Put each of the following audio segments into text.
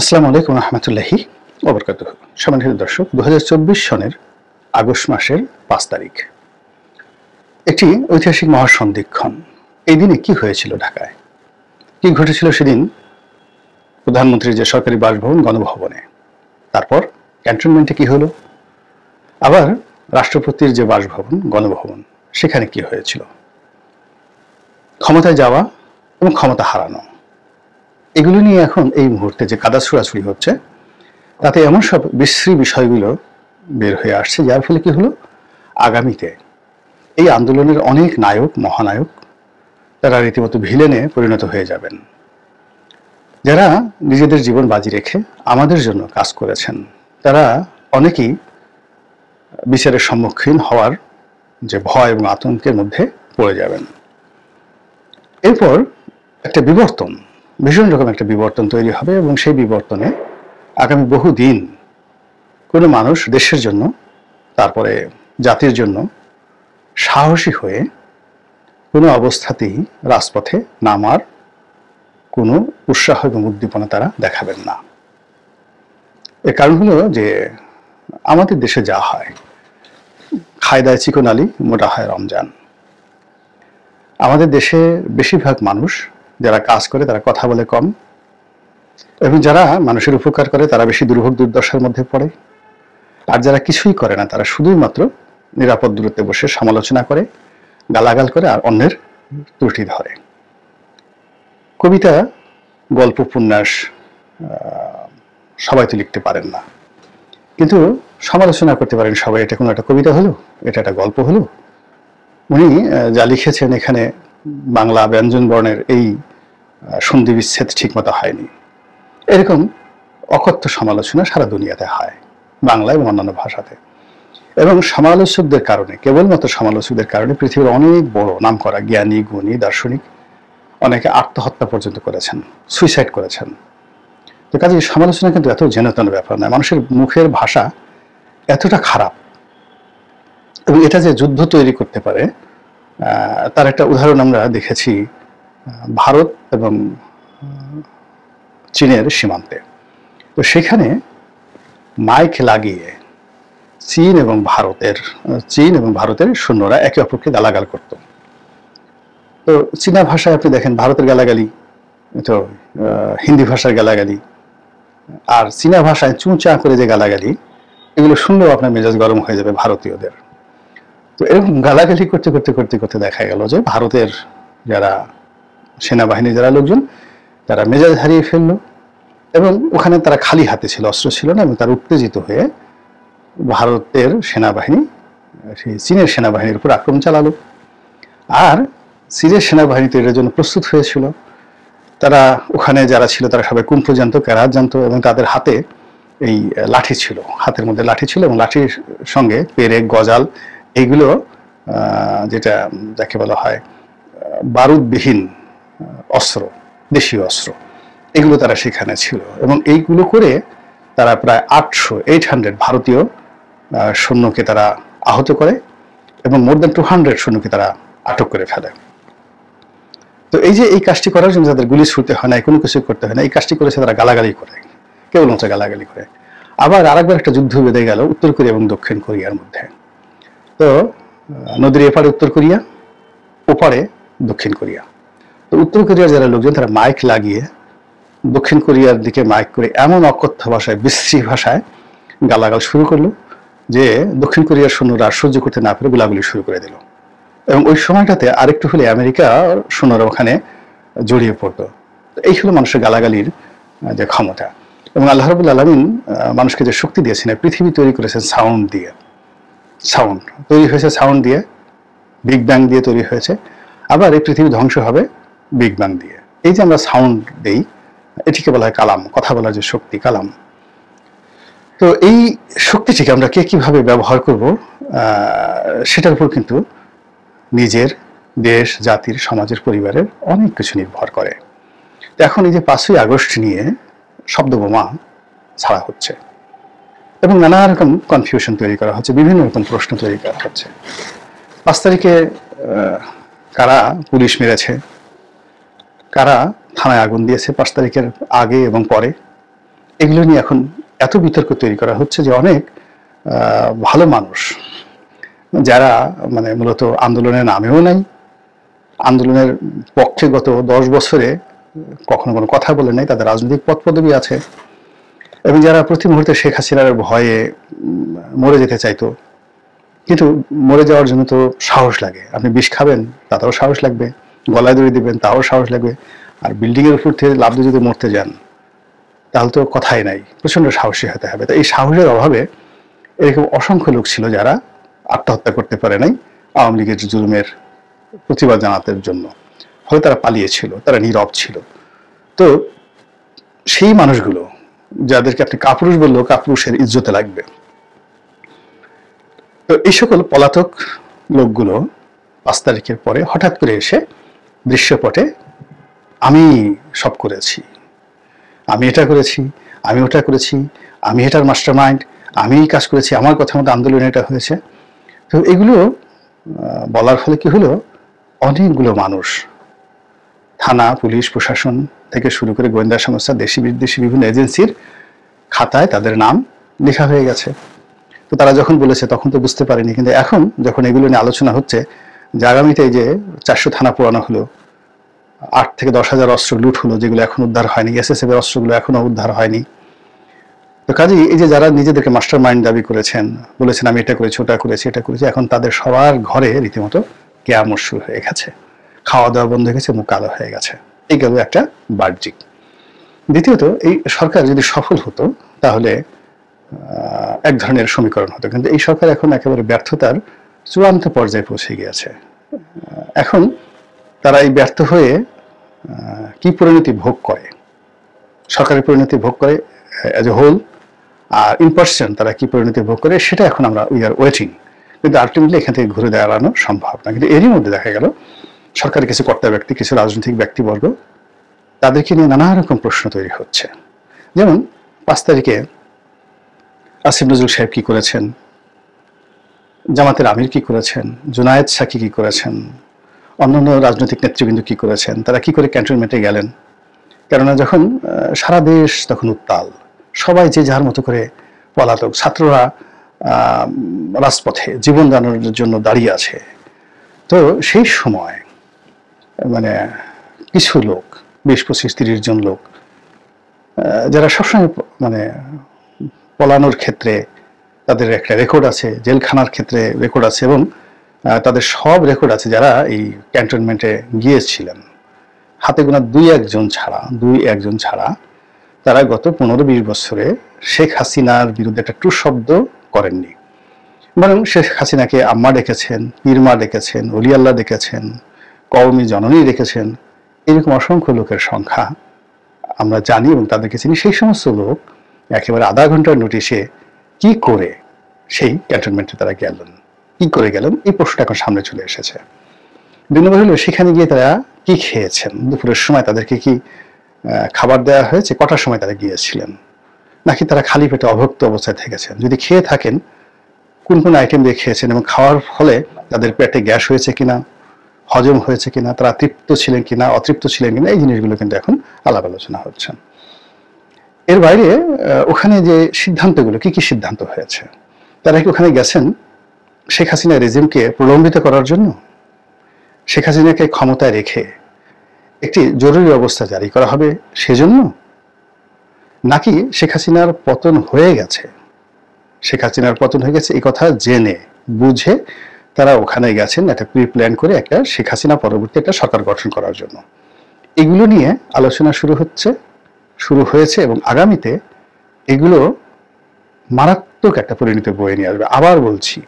আসসালামু আলাইকুম রহমতুল্লাহি ওবরকাতুহু। সম্মানিত দর্শক, 2024 সনের আগস্ট মাসের 5 তারিখ একটি ঐতিহাসিক মহাসন্ধিক্ষণ। এই দিনে কি হয়েছিল ঢাকায়, কি ঘটেছিল সেদিন প্রধানমন্ত্রীর যে সরকারি বাসভবন গণভবনে, তারপর ক্যান্টনমেন্টে কি হলো, আবার রাষ্ট্রপতির যে বাসভবন গণভবন সেখানে কি হয়েছিল, ক্ষমতায় যাওয়া এবং ক্ষমতা হারানো, এগুলো নিয়ে এখন এই মুহূর্তে যে কাদা ছোড়াছুড়ি হচ্ছে তাতে এমন সব বিশ্রী বিষয়গুলো বের হয়ে আসছে, যার ফলে কি হলো, আগামীতে এই আন্দোলনের অনেক নায়ক মহানায়ক তারা রীতিমতো ভিলেনে পরিণত হয়ে যাবেন। যারা নিজেদের জীবন বাজি রেখে আমাদের জন্য কাজ করেছেন তারা অনেকেই বিচারের সম্মুখীন হওয়ার যে ভয় এবং আতঙ্কের মধ্যে পড়ে যাবেন। এরপর একটা বিবর্তন, ভীষণ রকম একটা বিবর্তন তৈরি হবে এবং সেই বিবর্তনে আগামী বহুদিন কোনো মানুষ দেশের জন্য, তারপরে জাতির জন্য সাহসী হয়ে কোনো অবস্থাতেই রাজপথে নামার কোনো উৎসাহ এবং উদ্দীপনা তারা দেখাবেন না। এর কারণ হলো যে আমাদের দেশে যা হয়, খায় দায় চিকন আলী, মোটা হয় রমজান। আমাদের দেশে বেশিরভাগ মানুষ যারা কাজ করে তারা কথা বলে কম, এবং যারা মানুষের উপকার করে তারা বেশি দুর্ভোগ দুর্দশার মধ্যে পড়ে। আর যারা কিছুই করে না তারা শুধুই মাত্র নিরাপদ দূরত্বে বসে সমালোচনা করে, গালাগাল করে আর অন্যের ত্রুটি ধরে। কবিতা, গল্প, উপন্যাস সবাই তো লিখতে পারেন না, কিন্তু সমালোচনা করতে পারেন সবাই। এটা কোনো একটা কবিতা হলো, এটা একটা গল্প হলো, উনি যা লিখেছেন এখানে বাংলা ব্যঞ্জন বর্ণের এই সন্ধি বিচ্ছেদ ঠিক মতো হয়নি, এরকম অকথ্য সমালোচনা সারা দুনিয়াতে হয়, বাংলা এবং অন্যান্য ভাষাতে। এবং সমালোচকদের কারণে, কেবলমাত্র সমালোচকদের কারণে পৃথিবীর অনেক বড় নামকরা জ্ঞানী গুণী দার্শনিক অনেকে আত্মহত্যা পর্যন্ত করেছেন, সুইসাইড করেছেন। তো কাজে সমালোচনা কিন্তু এত জেনতন ব্যাপার নয়। মানুষের মুখের ভাষা এতটা খারাপ এবং এটা যে যুদ্ধ তৈরি করতে পারে তার একটা উদাহরণ আমরা দেখেছি ভারত এবং চীনের সীমান্তে। তো সেখানে মাইক লাগিয়ে চীন এবং ভারতের সৈন্যরা একে অপরকে গালাগাল করত। তো চীনা ভাষায় আপনি দেখেন ভারতের গালাগালি, তো হিন্দি ভাষার গালাগালি, আর চীনা ভাষায় চুঁচা করে যে গালাগালি, এগুলো শুনলেও আপনার মেজাজ গরম হয়ে যাবে ভারতীয়দের। তো এরকম গালাগালি করতে করতে করতে করতে দেখা গেল যে ভারতের যারা সেনাবাহিনী যারা লোকজন তারা মেজাজ হারিয়ে ফেললো, এবং ওখানে তারা খালি হাতে ছিল, অস্ত্র ছিল না, এবং তারা উত্তেজিত হয়ে ভারতের সেনাবাহিনী সেই চীনের সেনাবাহিনীর উপর আক্রমণ চালালো। আর চীনের সেনাবাহিনী তো এর জন্য প্রস্তুত হয়েছিল। তারা ওখানে যারা ছিল তারা সবাই কুম্ফু জানতো, ক্যারাত জানতো, এবং তাদের হাতে এই লাঠি ছিল, হাতের মধ্যে লাঠি ছিল, এবং লাঠির সঙ্গে পেরেক, গজাল, এইগুলো যেটা যাকে বলা হয় বারুদবিহীন অস্ত্র, দেশীয় অস্ত্র, এগুলো তারা সেখানে ছিল। এবং এইগুলো করে তারা প্রায় 800 ভারতীয় সৈন্যকে তারা আহত করে এবং মোর দ্যান 200 সৈন্যকে তারা আটক করে ফেলে। তো এই যে এই কাজটি করার জন্য তাদের গুলি ছুটতে হয় না, কোনো কিছু করতে হয় না, এই কাজটি করেছে তারা গালাগালি করে, কেবলমাত্র গালাগালি করে। আবার আরেকবার একটা যুদ্ধ বেঁধে গেল উত্তর কোরিয়া এবং দক্ষিণ কোরিয়ার মধ্যে। তো নদীর এপারে উত্তর কোরিয়া, ওপারে দক্ষিণ কোরিয়া। তো উত্তর কোরিয়ার যারা লোকজন তারা মাইক লাগিয়ে দক্ষিণ কোরিয়ার দিকে মাইক করে এমন অকথ্য ভাষায়, বিশ্রী ভাষায় গালাগাল শুরু করলো যে দক্ষিণ কোরিয়ার সৈন্যরা সহ্য করতে না পেরে গোলাগুলি শুরু করে দিল। এবং ওই সময়টাতে আরেকটু হলে আমেরিকার সৈন্যরা ওখানে জড়িয়ে পড়তো। এই হলো মানুষের গালাগালির যে ক্ষমতা। এবং আল্লাহ রাব্বুল আলামিন মানুষকে যে শক্তি দিয়েছেন, পৃথিবী তৈরি করেছেন সাউন্ড দিয়ে। সাউন্ড তৈরি হয়েছে সাউন্ড দিয়ে, বিগ ব্যাং দিয়ে তৈরি হয়েছে। আবার এই পৃথিবী ধ্বংস হবে বিগ ব্যাং দিয়ে। এই যে আমরা সাউন্ড দেই, এটিকে বলা হয় কালাম, কথা বলার যে শক্তি, কালাম। তো এই শক্তিটিকে আমরা কে কিভাবে ব্যবহার করব সেটার উপর কিন্তু নিজের দেশ, জাতির, সমাজের, পরিবারের অনেক কিছু নির্ভর করে। এখন এই যে 5ই আগস্ট নিয়ে শব্দবোমা ছাড়া হচ্ছে এবং নানা রকম কনফিউশন তৈরি করা হচ্ছে, বিভিন্ন রকম প্রশ্ন তৈরি করা হচ্ছে। 5 তারিখে কারা পুলিশ মেরেছে, কারা থানায় আগুন দিয়েছে 5 তারিখের আগে এবং পরে, এগুলো নিয়ে এখন এত বিতর্ক তৈরি করা হচ্ছে যে অনেক ভালো মানুষ যারা মানে মূলত আন্দোলনের নামেও নাই, আন্দোলনের পক্ষে গত 10 বছরে কখনো কোনো কথা বলে নাই, তাদের রাজনৈতিক পদ পদবি আছে, এবং যারা প্রতি মুহূর্তে শেখ হাসিনার ভয়ে মরে যেতে চাইতো, কিন্তু মরে যাওয়ার জন্য তো সাহস লাগে। আপনি বিষ খাবেন, তাতেও সাহস লাগবে, গলায় দড়ি দিবেন, তাও সাহস লাগবে, আর বিল্ডিংয়ের উপর থেকে লাফ দিয়ে যদি মরতে যান তাহলে তো কথাই নাই, প্রচন্ড সাহসী হতে হবে। তো এই সাহসের অভাবে এরকম অসংখ্য লোক ছিল যারা আত্মহত্যা করতে পারে নাই আওয়ামী লীগের জুলুমের প্রতিবাদ জানাতে জন্য, ফলে তারা পালিয়েছিল, তারা নীরব ছিল। তো সেই মানুষগুলো যাদেরকে আপনি কাপুরুষ বললেও কাপুরুষের ইজ্জতে লাগবে, তো এই সকল পলাতক লোকগুলো 5 তারিখের পরে হঠাৎ করে এসে দৃশ্যপটে আমি সব করেছি, আমি এটা করেছি, আমি ওটা করেছি, আমি এটার মাস্টার মাইন্ড, আমি এই কাজ করেছি, আমার কথা মতো আন্দোলন এটা হয়েছে। তো এগুলো বলার ফলে কি হলো, অনেকগুলো মানুষ, থানা, পুলিশ, প্রশাসন থেকে শুরু করে গোয়েন্দা সংস্থা, দেশি বিদেশি বিভিন্ন এজেন্সির খাতায় তাদের নাম লেখা হয়ে গেছে। তো তারা যখন বলেছে তখন তো বুঝতে পারেনি, কিন্তু এখন যখন এগুলো নিয়ে আলোচনা হচ্ছে যে আগামীতে এই যে 400 থানা পোড়ানো হলো, 8 থেকে 10,000 অস্ত্র লুট হলো, যেগুলো এখন উদ্ধার হয়নি, এসএসএফ এর অস্ত্রগুলো এখনো উদ্ধার হয়নি। তো কাজেই এই যে যারা নিজেদেরকে মাস্টার মাইন্ড দাবি করেছেন, বলেছেন আমি এটা করেছি, ওটা করেছি, এটা করেছি, এখন তাদের সবার ঘরে রীতিমতো কেয়ামত শুরু হয়ে গেছে, খাওয়া দাওয়া বন্ধ হয়ে গেছে, মুখ কালো হয়ে গেছে। এই গেল একটা বাহ্যিক। দ্বিতীয়ত, এই সরকার যদি সফল হতো তাহলে এক ধরনের সমীকরণ হতো, কিন্তু এই সরকার এখন একেবারে ব্যর্থতার চূড়ান্ত পর্যায়ে পৌঁছে গিয়েছে। এখন তারা এই ব্যর্থ হয়ে কি পরিণতি ভোগ করে, সরকারের পরিণতি ভোগ করে অ্যাজ এ হোল, আর ইন পার্সন তারা কি পরিণতি ভোগ করে সেটা এখন আমরা উই আর ওয়েটিং, কিন্তু আলটিমেটলি এখান থেকে ঘুরে দাঁড়ানো সম্ভব না। কিন্তু এরই মধ্যে দেখা গেল সরকারের কিছু কর্তা ব্যক্তি, কিছু রাজনৈতিক ব্যক্তিবর্গ, তাদেরকে নিয়ে নানা রকম প্রশ্ন তৈরি হচ্ছে। যেমন 5 তারিখে আসিফ নজরুল সাহেব কি করেছেন, জামাতের আমির কি করেছেন, জুনায়েদ সাকি কি করেছেন, অন্যান্য রাজনৈতিক নেতৃবৃন্দ কি করেছেন, তারা কি করে ক্যান্টনমেন্টে গেলেন। কেননা যখন সারা দেশ তখন উত্তাল, সবাই যে যার মতো করে পলাতক, ছাত্ররা রাজপথে জীবন দানের জন্য দাঁড়িয়ে আছে। তো সেই সময় মানে কিছু লোক, 20-25-30 জন লোক, যারা সবসময় মানে পলানোর ক্ষেত্রে তাদের একটা রেকর্ড আছে, জেলখানার ক্ষেত্রে রেকর্ড আছে, এবং তাদের সব রেকর্ড আছে, যারা এই ক্যান্টনমেন্টে গিয়েছিলেন, হাতে গোনা 2-1 জন ছাড়া তারা গত 15-20 বছরে শেখ হাসিনার বিরুদ্ধে একটা টু শব্দ করেননি। বরং শেখ হাসিনাকে আম্মা ডেকেছেন, পীরমা ডেকেছেন, অলিয়াল্লাহ ডেকেছেন, কওমি জননী ডেকেছেন। এরকম অসংখ্য লোকের সংখ্যা আমরা জানি এবং তাদেরকে চিনি। সেই সমস্ত লোক একেবারে আধা ঘন্টার নোটিশে কি করে সেই ক্যান্টনমেন্টে তারা গেলেন, কি করে গেলেন, এই প্রশ্নটা এখন সামনে চলে এসেছে। 2 নম্বর হলো, সেখানে গিয়ে তারা কি খেয়েছেন, দুপুরের সময় তাদেরকে কি খাবার দেওয়া হয়েছে, কটার সময় তারা গিয়েছিলেন, নাকি তারা খালি পেটে অভুক্ত অবস্থায় থেকেছেন, যদি খেয়ে থাকেন কোন কোন আইটেম দিয়ে খেয়েছেন, এবং খাওয়ার ফলে তাদের পেটে গ্যাস হয়েছে কিনা, হজম হয়েছে কিনা, তারা তৃপ্ত ছিলেন কিনা, অতৃপ্ত ছিলেন কিনা, এই জিনিসগুলো কিন্তু এখন আলাপ আলোচনা হচ্ছে। এর বাইরে ওখানে যে সিদ্ধান্তগুলো, কি কি সিদ্ধান্ত হয়েছে, তারা কি ওখানে গেছেন শেখ হাসিনা রেজিমকে প্রলম্বিত করার জন্য, শেখ হাসিনাকে ক্ষমতায় রেখে একটি জরুরি অবস্থা জারি করা হবে সেজন্য, নাকি শেখ হাসিনার পতন হয়ে গেছে, শেখ হাসিনার পতন হয়ে গেছে এই কথা জেনে বুঝে তারা ওখানে গেছেন একটা প্রি প্ল্যান করে একটা শেখ হাসিনা পরবর্তী একটা সরকার গঠন করার জন্য। এগুলো নিয়ে আলোচনা শুরু হয়েছে এবং আগামীতে এগুলো মারাত্মক একটা পরিণতি বয়ে নিয়ে আসবে। আবার বলছি,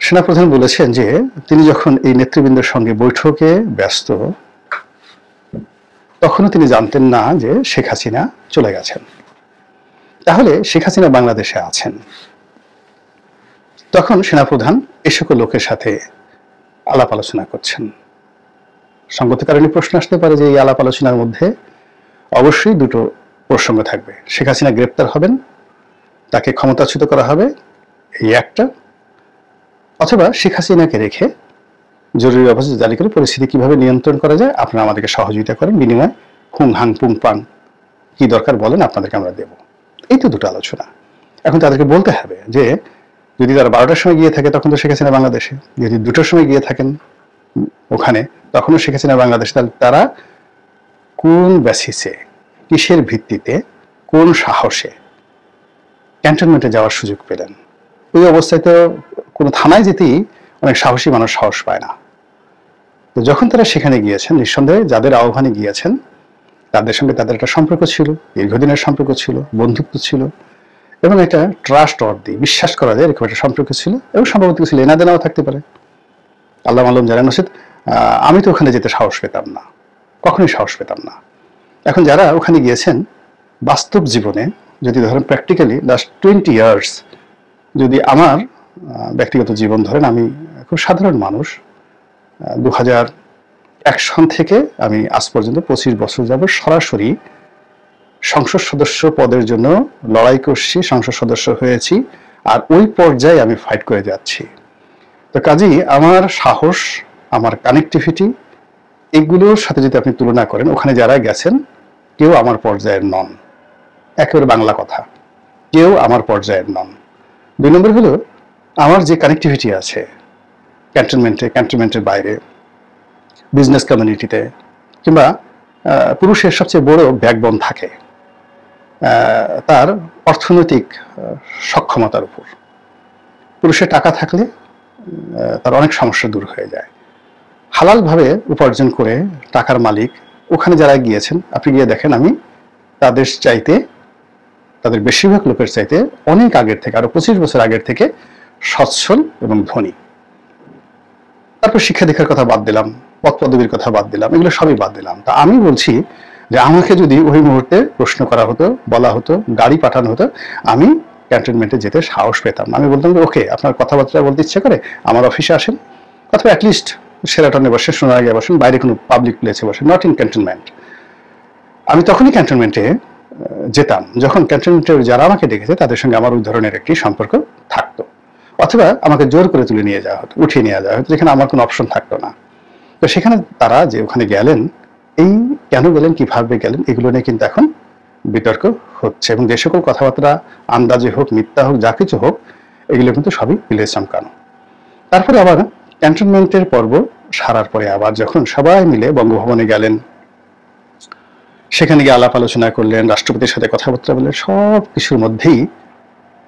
সেনাপ্রধান বলেছেন যে তিনি যখন এই নেতৃবৃন্দের সঙ্গে বৈঠকে ব্যস্ত, তখনও তিনি জানতেন না যে শেখ হাসিনা চলে গেছেন। তাহলে শেখ হাসিনা বাংলাদেশে আছেন, তখন সেনাপ্রধান এ সকল লোকের সাথে আলাপ আলোচনা করছেন। সঙ্গত কারণে প্রশ্ন আসতে পারে যে এই আলাপ আলোচনার মধ্যে অবশ্যই 2টো প্রসঙ্গ থাকবে। শেখ হাসিনা গ্রেপ্তার হবেন, তাকে ক্ষমতাচ্যুত করা হবে, এই একটা, অথবা শেখ হাসিনাকে রেখে জরুরি অবস্থা জারি করে পরিস্থিতি কিভাবে নিয়ন্ত্রণ করা যায় আপনারা আমাদেরকে সহযোগিতা করেন, বিনিময়ে হুং হাং পুং পাং কি দরকার বলেন, আপনাদেরকে আমরা দেব। এই তো দুটো আলোচনা। এখন তাদেরকে বলতে হবে যে যদি তারা 12টার সময় গিয়ে থাকে তখন তো শেখ হাসিনা বাংলাদেশে, যদি 2টার সময় গিয়ে থাকেন ওখানে তখনও শেখ হাসিনা বাংলাদেশে, তাহলে তারা কোন বেসিসে, কিসের ভিত্তিতে, কোন সাহসে ক্যান্টনমেন্টে যাওয়ার সুযোগ পেলেন? ওই অবস্থায় তো কোনো থানায় যেতেই অনেক সাহসী মানুষ সাহস পায় না। তো যখন তারা সেখানে গিয়েছেন, নিঃসন্দেহে যাদের আহ্বানে গিয়েছেন তাদের সঙ্গে তাদের একটা সম্পর্ক ছিল, দীর্ঘদিনের সম্পর্ক ছিল, বন্ধুত্ব ছিল, এবং একটা ট্রাস্ট অর্দি, বিশ্বাস করা যায় এরকম একটা সম্পর্ক ছিল, এবং সম্ভবত কিছু লেনা দেনাও থাকতে পারে। আল্লাহ মালুম জানেন উচিত। আমি তো ওখানে যেতে সাহস পেতাম না, কখনোই সাহস পেতাম না। এখন যারা ওখানে গিয়েছেন, বাস্তব জীবনে যদি ধরেন প্র্যাকটিক্যালি লাস্ট 20 ইয়ার্স যদি আমার ব্যক্তিগত জীবন ধরেন, আমি খুব সাধারণ মানুষ। 2001 সন থেকে আমি আজ পর্যন্ত 25 বছর যাবত সরাসরি সংসদ সদস্য পদের জন্য লড়াই করছি, সংসদ সদস্য হয়েছি, আর ওই পর্যায়ে আমি ফাইট করে যাচ্ছি। তো কাজেই আমার সাহস, আমার কানেক্টিভিটি, এগুলোর সাথে যদি আপনি তুলনা করেন, ওখানে যারা গেছেন কেউ আমার পর্যায়ের নন। একেবারে বাংলা কথা, কেউ আমার পর্যায়ের নন। 2 নম্বর হলো আমার যে কানেক্টিভিটি আছে ক্যান্টনমেন্টে, ক্যান্টনমেন্টের বাইরে, বিজনেস কমিউনিটিতে, কিংবা পুরুষের সবচেয়ে বড় ব্যাকবোন থাকে তার অর্থনৈতিক সক্ষমতার উপর। পুরুষের টাকা থাকলে তার অনেক সমস্যা দূর হয়ে যায়। হালালভাবে উপার্জন করে টাকার মালিক ওখানে যারা গিয়েছেন, আপনি গিয়ে দেখেন, আমি তাদের চাইতে, তাদের বেশিরভাগ লোকের চাইতে অনেক আগের থেকে, আরো 25 বছর আগের থেকে সচ্ছল এবং ধনী। তারপর শিক্ষা দীক্ষার কথা বাদ দিলাম, পদ পদবীর কথা বাদ দিলাম, এগুলো সবই বাদ দিলাম। তা আমি বলছি যে আমাকে যদি ওই মুহূর্তে প্রশ্ন করা হতো, বলা হতো, গাড়ি পাঠানো হতো, আমি ক্যান্টনমেন্টে যেতে সাহস পেতাম। আমি বলতাম যে ওকে, আপনার কথাবার্তা বলতে ইচ্ছে করে আমার অফিসে আসেন, অথবা অ্যাটলিস্ট শেরাটনে বসে, সোনারগাঁয়ে বসেন, বাইরে কোনো পাবলিক প্লেসে বসে, নট ইন ক্যান্টনমেন্ট। আমি তখনই ক্যান্টনমেন্টে যেতাম যখন ক্যান্টনমেন্টের যারা আমাকে ডেকেছে তাদের সঙ্গে আমার ওই ধরনের একটি সম্পর্ক থাকতো, অথবা আমাকে জোর করে তুলে নিয়ে যাওয়া হতো, উঠিয়ে নিয়ে যাওয়া হতো, যেখানে আমার কোনো অপশন থাকতো না। তো সেখানে তারা যে ওখানে গেলেন, এই কেন গেলেন, কিভাবে গেলেন, এগুলো নিয়ে কিন্তু এখন বিতর্ক হচ্ছে, এবং যে সকল কথাবার্তা আন্দাজে হোক, মিথ্যা হোক, যা কিছু হোক, এগুলো কিন্তু সবই পিলে চমকানো। তারপরে আবার ক্যান্টনমেন্টের পর্ব সারার পরে আবার যখন সবাই মিলে বঙ্গভবনে গেলেন, সেখানে গিয়ে আলাপ আলোচনা করলেন, রাষ্ট্রপতির সাথে কথাবার্তা বললেন, সব কিছুর মধ্যেই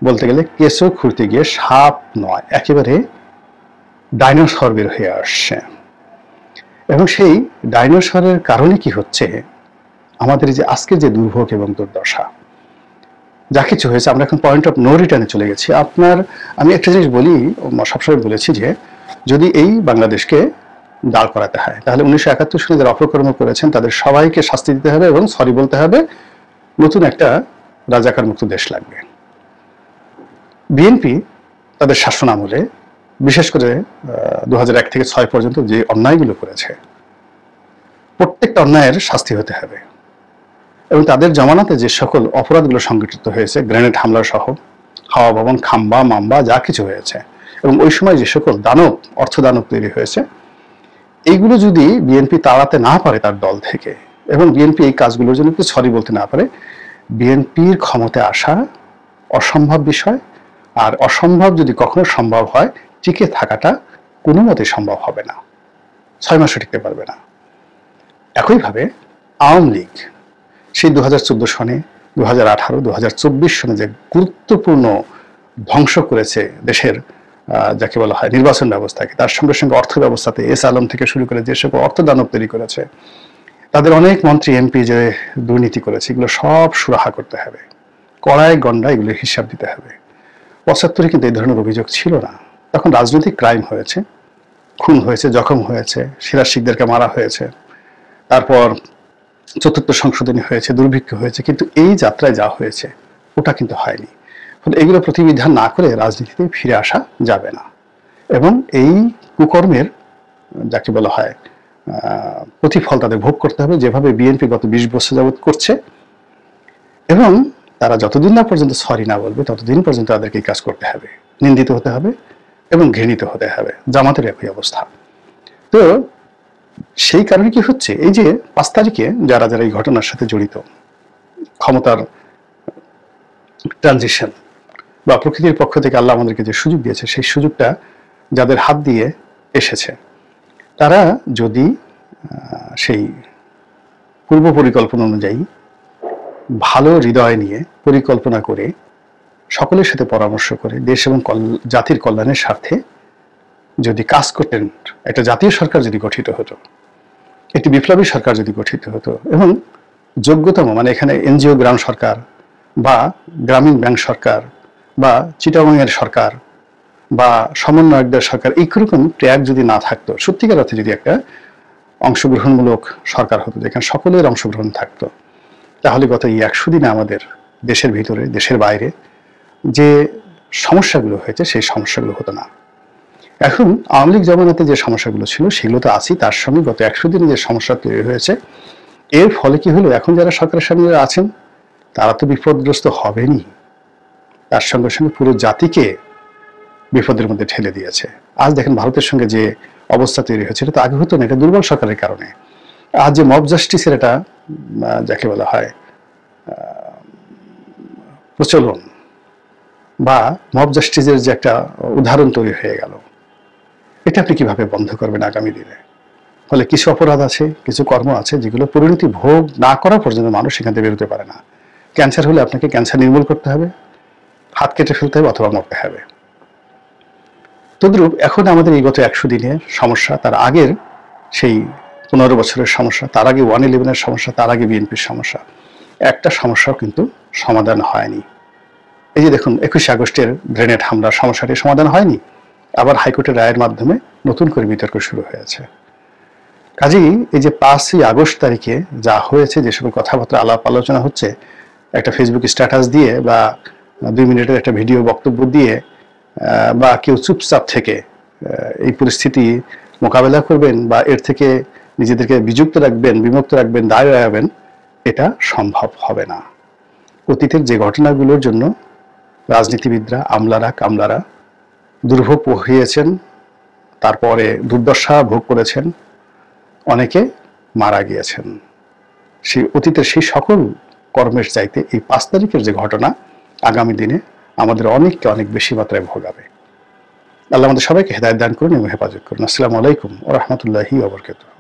বলতে গেলে কেঁচো খুঁড়তে গিয়ে সাপ নয়, একেবারে ডাইনোসর বের হয়ে আসছে। এবং সেই ডাইনোসরের কারণে কি হচ্ছে, আমাদের যে আজকে যে দুর্ভোগ এবং দুর্দশা, যা কিছু হয়েছে, আমরা এখন পয়েন্ট অফ নো রিটার্নে চলে গেছি। আমি একটা জিনিস বলি, সবসময় বলেছি যে যদি এই বাংলাদেশকে দাঁড় করাতে হয়, তাহলে 1971 সালে যারা অপকর্ম করেছেন তাদের সবাইকে শাস্তি দিতে হবে এবং সরি বলতে হবে, নতুন একটা রাজাকার মুক্ত দেশ লাগবে। বিএনপি তাদের শাসন আমলে, বিশেষ করে 2001 থেকে 6 পর্যন্ত যে অন্যায়গুলো করেছে, প্রত্যেকটা অন্যায়ের শাস্তি হতে হবে। এবং তাদের জমানাতে যে সকল অপরাধগুলো সংঘটিত হয়েছে, গ্রেনেড হামলা সহ, হাওয়া ভবন, খাম্বা, মাম্বা, যা কিছু হয়েছে, এবং ওই সময় যে সকল দানব, অর্থ দানব তৈরি হয়েছে, এইগুলো যদি বিএনপি তাড়াতে না পারে তার দল থেকে, এবং বিএনপি এই কাজগুলোর জন্য একটু সরি বলতে না পারে, বিএনপির ক্ষমতায় আসা অসম্ভব বিষয়। আর অসম্ভব যদি কখনো সম্ভব হয়, টিকে থাকাটা কোনো মতে সম্ভব হবে না, 6 মাসও টিকতে পারবে না। একইভাবে আওয়ামী লীগ সেই 2014 সনে, 2018, 2024 সনে যে গুরুত্বপূর্ণ ধ্বংস করেছে দেশের যাকে বলা হয় নির্বাচন ব্যবস্থাকে, তার সঙ্গে সঙ্গে অর্থ ব্যবস্থাতে এস আলম থেকে শুরু করে যে সকল অর্থ দানব তৈরি করেছে, তাদের অনেক মন্ত্রী এমপি যে দুর্নীতি করেছে, এগুলো সব সুরাহা করতে হবে, কড়ায় গন্ডা এগুলো হিসাব দিতে হবে। 75-এ কিন্তু এই ধরনের অভিযোগ ছিল না, তখন রাজনৈতিক ক্রাইম হয়েছে, খুন হয়েছে, জখম হয়েছে, সিরাজ শিকদারকে মারা হয়েছে, তারপর 4র্থ সংশোধনী হয়েছে, দুর্ভিক্ষ হয়েছে, কিন্তু এই যাত্রায় যা হয়েছে ওটা কিন্তু হয়নি। এগুলো প্রতিবিধান না করে রাজনীতিতে ফিরে আসা যাবে না, এবং এই কুকর্মের যাকে বলা হয় প্রতিফল তাদের ভোগ করতে হবে, যেভাবে বিএনপি গত 20 বছর যাবৎ করছে। এবং তারা যতদিন না পর্যন্ত সরি না বলবে, ততদিন পর্যন্ত তাদেরকে এই কাজ করতে হবে, নিন্দিত হতে হবে এবং ঘৃণিত হতে হবে। জামাতের একই অবস্থা। তো সেই কারণে কি হচ্ছে, এই যে 5 তারিখে যারা যারা এই ঘটনার সাথে জড়িত, ক্ষমতার ট্রানজিশন বা প্রকৃতির পক্ষ থেকে আল্লাহ আমাদেরকে যে সুযোগ দিয়েছে সেই সুযোগটা যাদের হাত দিয়ে এসেছে তারা যদি সেই পূর্ব পরিকল্পনা অনুযায়ী ভালো হৃদয় নিয়ে পরিকল্পনা করে সকলের সাথে পরামর্শ করে দেশ এবং জাতির কল্যাণের স্বার্থে যদি কাজ করতেন, একটা জাতীয় সরকার যদি গঠিত হতো, একটি বিপ্লবী সরকার যদি গঠিত হতো এবং যোগ্যতম মানে এখানে এনজিও গ্রাম সরকার বা গ্রামীণ ব্যাংক সরকার বা চিটাগাংয়ের সরকার বা সমন্বয়কদের সরকার এইরকম ট্র্যাক যদি না থাকতো, সত্যিকার অর্থে যদি একটা অংশগ্রহণমূলক সরকার হতো যেখানে সকলের অংশগ্রহণ থাকতো, তাহলে গত এই 100 দিনে আমাদের দেশের ভিতরে দেশের বাইরে যে সমস্যাগুলো হয়েছে সেই সমস্যাগুলো হতো না। এখন আওয়ামী লীগ জমানাতে যে সমস্যাগুলো ছিল সেগুলো তো আছেই, তার সঙ্গে গত 100 দিনে যে সমস্যা তৈরি হয়েছে এর ফলে কি হলো, এখন যারা সরকারের সামনে আছেন তারা তো বিপদগ্রস্ত হবেনই, তার সঙ্গে সঙ্গে পুরো জাতিকে বিপদের মধ্যে ঠেলে দিয়েছে। আজ দেখেন ভারতের সঙ্গে যে অবস্থা তৈরি হয়েছে এটা তো আগে হতো না, এটা দুর্বল সরকারের কারণে। আজ যে মব জাস্টিসের এটা যাকে বলা হয় প্রচলন বা মব জাস্টিসের যে একটা উদাহরণ তৈরি হয়ে গেল, এটা আপনি কিভাবে বন্ধ করবেন আগামী দিনে? ফলে কিছু অপরাধ আছে, কিছু কর্ম আছে যেগুলো পরিণতি ভোগ না করা পর্যন্ত মানুষ সেখান থেকে বেরোতে পারে না। ক্যান্সার হলে আপনাকে ক্যান্সার নির্মূল করতে হবে, হাত কেটে ফেলতে হবে অথবা মরতে হবে। তদ্রূপ এখন আমাদের এই গত 100 দিনের সমস্যা, তার আগের সেই 15 বছরের সমস্যা, তার আগে 111-এর সমস্যা, তার আগে বিএনপির সমস্যা, একটা সমস্যাও কিন্তু সমাধান হয়নি। এই যে দেখুন 21 আগস্টের গ্রেনেড হামলার সমস্যাটি সমাধান হয়নি, আবার হাইকোর্টের রায়ের মাধ্যমে নতুন করে বিতর্ক শুরু হয়েছে। কাজেই এই যে 5ই আগস্ট তারিখে যা হয়েছে, যে সকল কথাবার্তা আলাপ আলোচনা হচ্ছে, একটা ফেসবুক স্ট্যাটাস দিয়ে বা 2 মিনিটের একটা ভিডিও বক্তব্য দিয়ে বা কেউ চুপচাপ থেকে এই পরিস্থিতি মোকাবেলা করবেন বা এর থেকে নিজেদেরকে বিযুক্ত রাখবেন, বিমুক্ত রাখবেন, দায় রাখবেন, এটা সম্ভব হবে না। অতীতের যে ঘটনাগুলোর জন্য রাজনীতিবিদরা, আমলারা, কামলারা দুর্ভোগ পোহিয়েছেন, তারপরে দুর্দশা ভোগ করেছেন, অনেকে মারা গিয়েছেন, সেই অতীতের সেই সকল কর্মের চাইতে এই 5 তারিখের যে ঘটনা আগামী দিনে আমাদের অনেককে অনেক বেশি মাত্রায় ভোগাবে। আল্লাহ আমাদের সবাইকে হেদায়েত দান করুন এবং হেফাজত করুন। আসসালামু আলাইকুম ওয়া রাহমাতুল্লাহি ওয়া বারাকাতুহু।